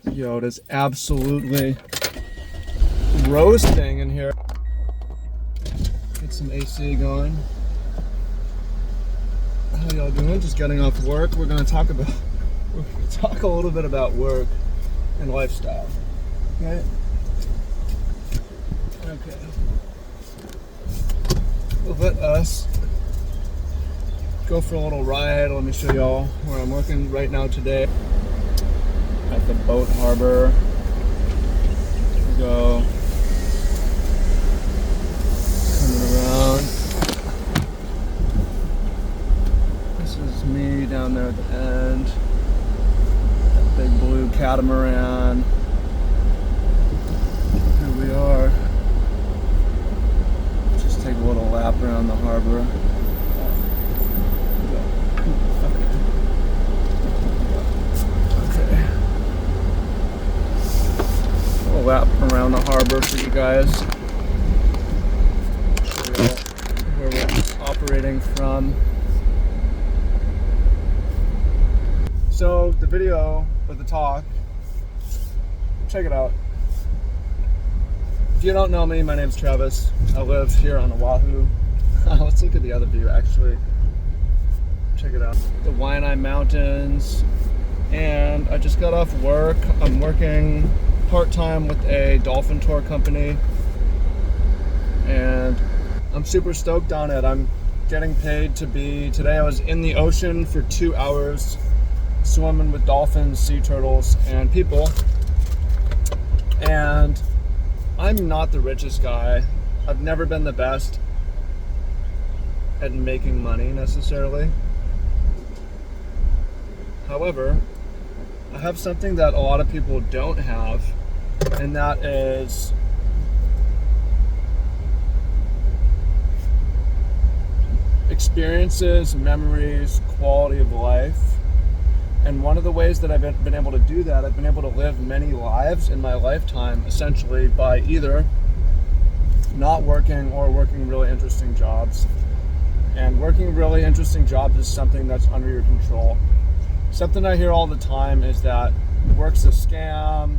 Yo, it is absolutely roasting in here. Get some AC going. How y'all doing? Just getting off work. We're gonna talk a little bit about work and lifestyle. Okay. Okay. Well, let us go for a little ride. Let me show y'all where I'm working right now today. At the boat harbor. Here we go. Coming around. This is me down there at the end. That big blue catamaran. Here we are. Just take a little lap around the harbor. Lap around the harbor for you guys. Show you where we're operating from. So the video or the talk, check it out. If you don't know me, my name's Travis. I live here on Oahu. Let's look at the other view actually. Check it out. The Waianae Mountains. And I just got off work. I'm working part-time with a dolphin tour company, and I'm super stoked on it. I'm getting paid to be, today I was in the ocean for 2 hours swimming with dolphins, sea turtles, and people. And I'm not the richest guy. I've never been the best at making money necessarily. However, I have something that a lot of people don't have, and that is experiences, memories, quality of life. And one of the ways that I've been able to do that, I've been able to live many lives in my lifetime, essentially by either not working or working really interesting jobs. And working really interesting jobs is something that's under your control. Something I hear all the time is that work's a scam,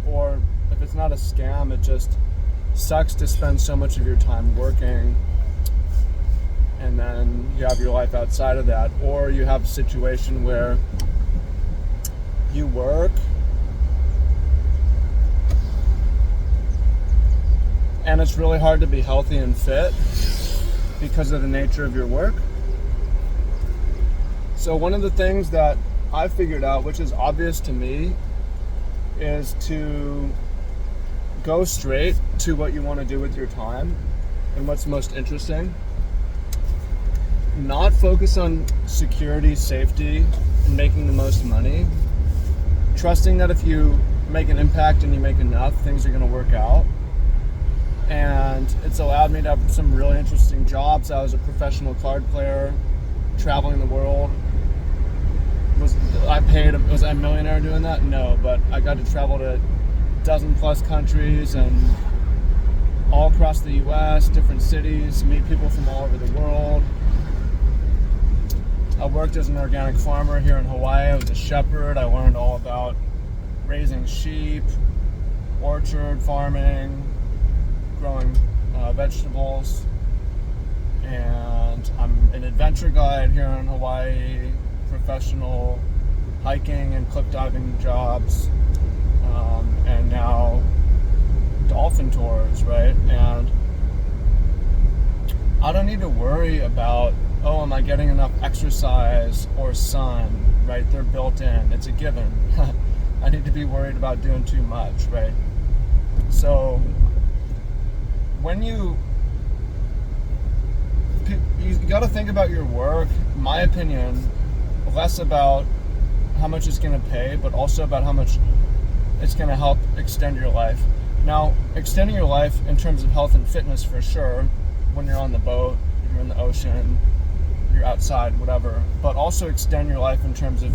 or if it's not a scam, it just sucks to spend so much of your time working and then you have your life outside of that. Or you have a situation where you work and it's really hard to be healthy and fit because of the nature of your work. So one of the things that I figured out, which is obvious to me, is to go straight to what you want to do with your time and what's most interesting. Not focus on security, safety, and making the most money. Trusting that if you make an impact and you make enough, things are going to work out. And it's allowed me to have some really interesting jobs. I was a professional card player, traveling the world. Was I a millionaire doing that? No, but I got to travel to a dozen plus countries and all across the US, different cities, meet people from all over the world. I worked as an organic farmer here in Hawaii. I was a shepherd. I learned all about raising sheep, orchard farming, growing vegetables. And I'm an adventure guide here in Hawaii, professional hiking and cliff diving jobs, and now dolphin tours, right? And I don't need to worry about, oh, am I getting enough exercise or sun, right? They're built in, it's a given. I need to be worried about doing too much, right? So when you got to think about your work, in my opinion, less about how much it's going to pay, but also about how much it's going to help extend your life. Now, extending your life in terms of health and fitness for sure, when you're on the boat, you're in the ocean, you're outside, whatever, but also extend your life in terms of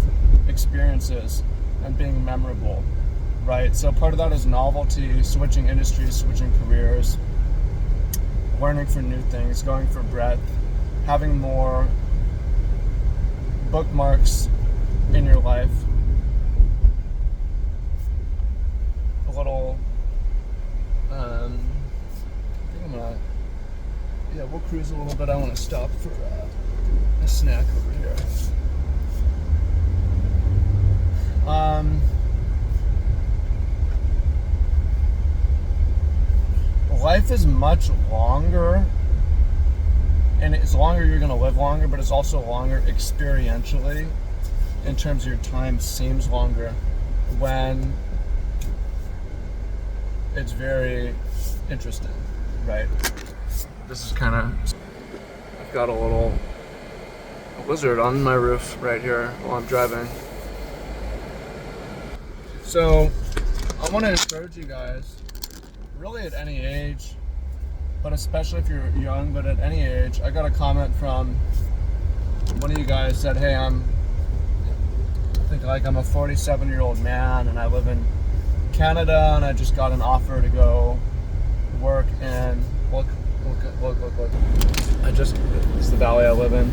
experiences and being memorable, right? So part of that is novelty, switching industries, switching careers, learning for new things, going for breadth, having more bookmarks in your life. cruise a little bit, I want to stop for a snack over here. Life is much longer, and it's longer, you're going to live longer, but it's also longer experientially in terms of your time seems longer when it's very interesting, right? This is kind of, I've got a little lizard on my roof right here while I'm driving. So I want to encourage you guys, really at any age, but especially if you're young, but at any age. I got a comment from one of you guys said, hey, I'm a 47-year-old man and I live in Canada and I just got an offer to go work in, look. This is the valley I live in.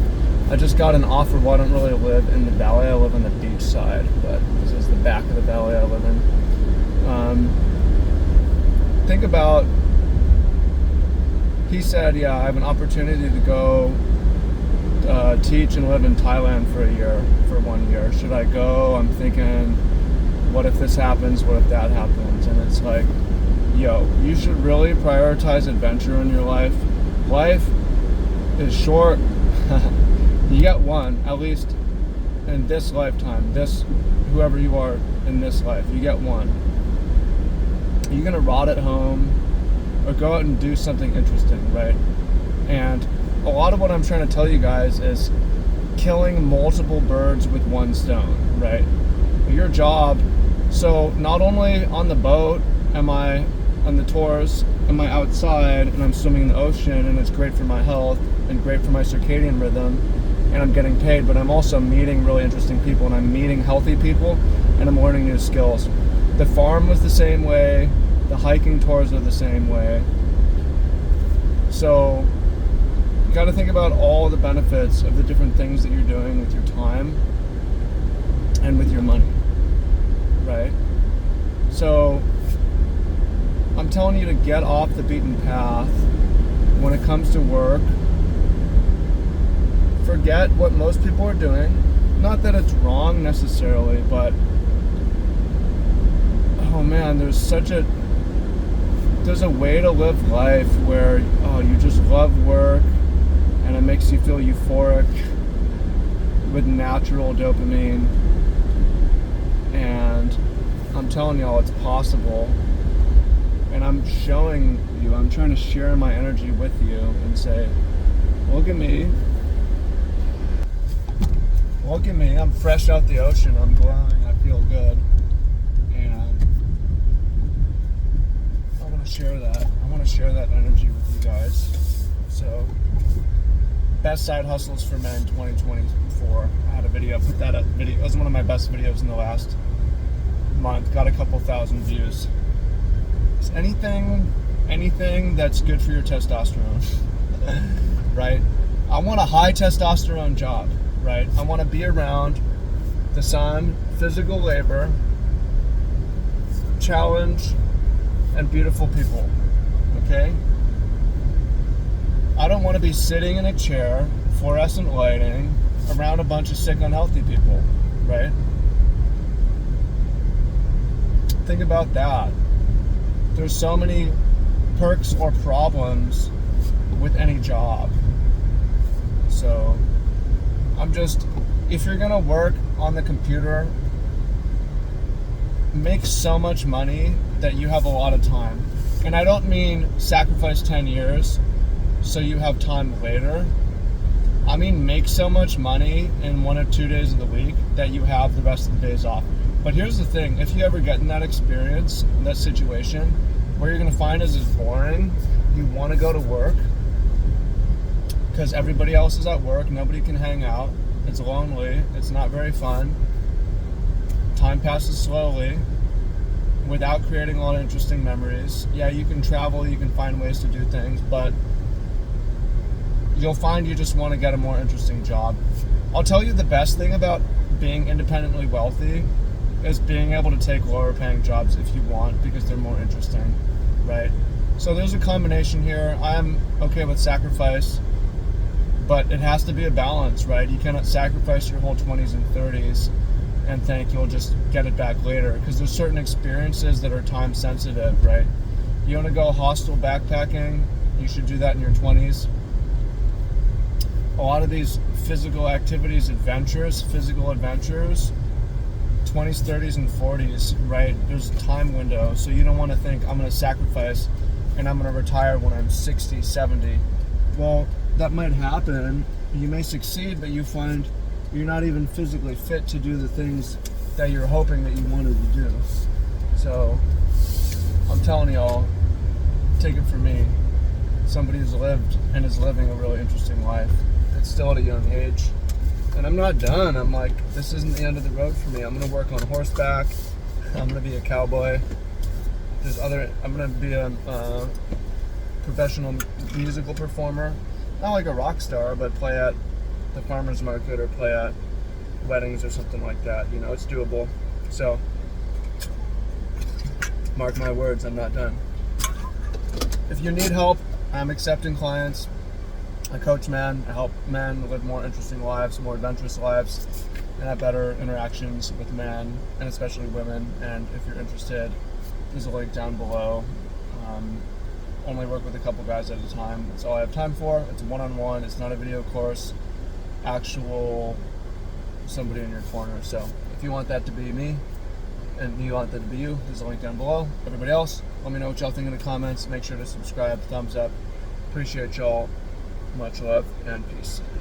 I just got an offer. Well, I don't really live in the valley. I live on the beach side, but this is the back of the valley I live in. Think about, he said, yeah, I have an opportunity to go teach and live in Thailand for 1 year. Should I go? I'm thinking, what if this happens? What if that happens? And it's like, yo, you should really prioritize adventure in your life. Life is short. You get one, at least in this lifetime, whoever you are in this life, you get one. You're gonna rot at home or go out and do something interesting, right? And a lot of what I'm trying to tell you guys is killing multiple birds with one stone, right? Your job, so not only on the boat am I on the tours, am I outside and I'm swimming in the ocean and it's great for my health and great for my circadian rhythm and I'm getting paid, but I'm also meeting really interesting people and I'm meeting healthy people and I'm learning new skills. The farm was the same way, the hiking tours are the same way. So you got to think about all the benefits of the different things that you're doing with your time and with your money, right? So I'm telling you to get off the beaten path when it comes to work. Forget what most people are doing. Not that it's wrong necessarily, but oh man, there's a way to live life where you just love work and it makes you feel euphoric with natural dopamine, and I'm telling y'all it's possible. And I'm showing you, I'm trying to share my energy with you and say, look at me. Look at me, I'm fresh out the ocean, I'm glowing, I feel good. And I want to share that. I want to share that energy with you guys. So, best side hustles for men 2024. I had a video, put that up. It was one of my best videos in the last month. Got a couple thousand views. Anything that's good for your testosterone, right? I want a high testosterone job, right? I want to be around the sun, physical labor, challenge, and beautiful people, okay? I don't want to be sitting in a chair, fluorescent lighting, around a bunch of sick, unhealthy people, right? Think about that. There's so many perks or problems with any job. So if you're gonna work on the computer, make so much money that you have a lot of time. And I don't mean sacrifice 10 years so you have time later. I mean make so much money in 1 or 2 days of the week that you have the rest of the days off. But here's the thing, if you ever get in that experience, in that situation, what you're gonna find is it's boring, you wanna go to work, because everybody else is at work, nobody can hang out, it's lonely, it's not very fun, time passes slowly, without creating a lot of interesting memories. Yeah, you can travel, you can find ways to do things, but you'll find you just wanna get a more interesting job. I'll tell you the best thing about being independently wealthy is being able to take lower paying jobs if you want, because they're more interesting, right? So there's a combination here. I'm okay with sacrifice, but it has to be a balance, right? You cannot sacrifice your whole 20s and 30s and think you'll just get it back later, because there's certain experiences that are time sensitive, right? You want to go hostel backpacking, you should do that in your 20s. A lot of these physical adventures, 20s, 30s, and 40s, right? There's a time window, so you don't want to think, I'm going to sacrifice and I'm going to retire when I'm 60, 70. Well, that might happen. You may succeed, but you find you're not even physically fit to do the things that you're hoping that you wanted to do. So, I'm telling y'all, take it from me. Somebody who's lived and is living a really interesting life. It's still at a young age. And I'm not done. I'm like, this isn't the end of the road for me. I'm going to work on horseback. I'm going to be a cowboy. I'm going to be a professional musical performer. Not like a rock star, but play at the farmer's market or play at weddings or something like that. You know, it's doable. So, mark my words, I'm not done. If you need help, I'm accepting clients. I coach men. I help men live more interesting lives, more adventurous lives, and have better interactions with men, and especially women. And if you're interested, there's a link down below. Only work with a couple guys at a time. That's all I have time for. It's one-on-one. It's not a video course. Actual somebody in your corner. So if you want that to be me, and you want that to be you, there's a link down below. Everybody else, let me know what y'all think in the comments. Make sure to subscribe, thumbs up. Appreciate y'all. Much love and peace.